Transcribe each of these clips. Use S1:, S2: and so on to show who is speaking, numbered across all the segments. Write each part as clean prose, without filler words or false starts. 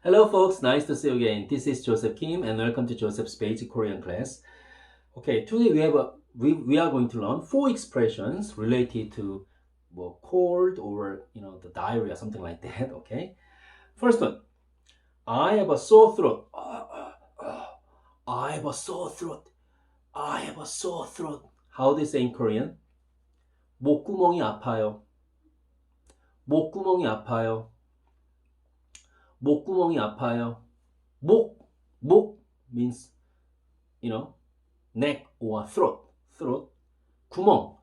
S1: Hello folks, nice to see you again. This is Joseph Kim and welcome to Joseph's Basic Korean class. Okay, today we are going to learn four expressions related to cold or the diarrhea, something like that. Okay, first one, I have a sore throat. I have a sore throat. I have a sore throat. How do you say in Korean? 목구멍이 아파요. 목구멍이 아파요. 목구멍이 아파요. 목 means neck or throat. 구멍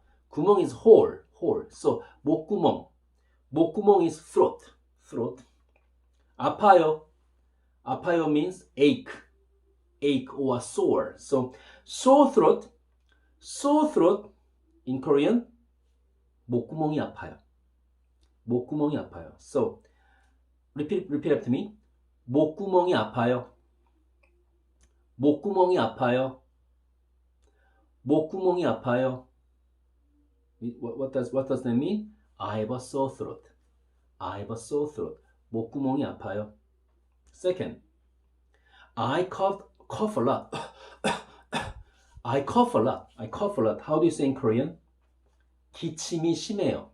S1: is hole. So 목구멍 is throat. 아파요 means ache or sore. So sore throat in Korean 목구멍이 아파요. So repeat after me. 목구멍이 아파요. What does that mean? I have a sore throat. 목구멍이 아파요. Second, I cough a lot. I cough a lot. How do you say in Korean? 기침이 심해요.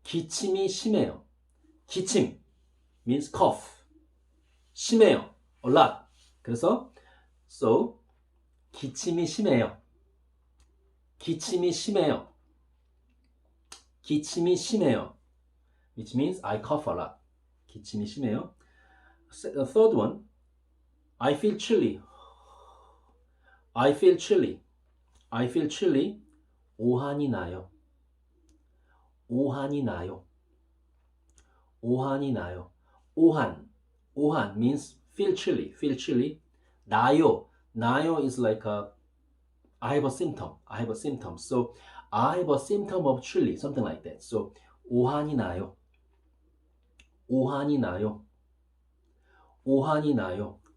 S1: 기침 means cough. 심해요. A lot. 그래서 so 기침이 심해요. Which means I cough a lot. 기침이 심해요. The third one, I feel chilly. 오한이 나요. 오한 means feel chilly. 나요 is like I have a symptom. So I have a symptom of chilly, something like that. So 오한이 나요.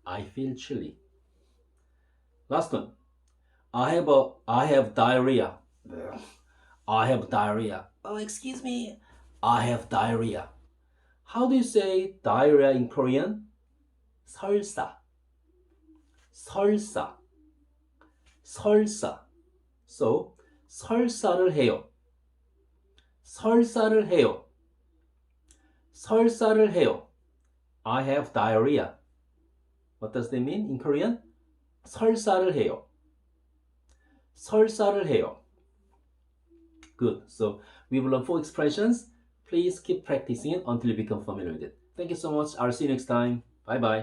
S1: I feel chilly. Last one. I have diarrhea. Oh, excuse me. I have diarrhea. How do you say diarrhea in Korean? 설사. So 설사를 해요. I have diarrhea. What does that mean in Korean? 설사를 해요. Good. So we've learned four expressions. Please keep practicing it until you become familiar with it. Thank you so much. I'll see you next time. Bye bye.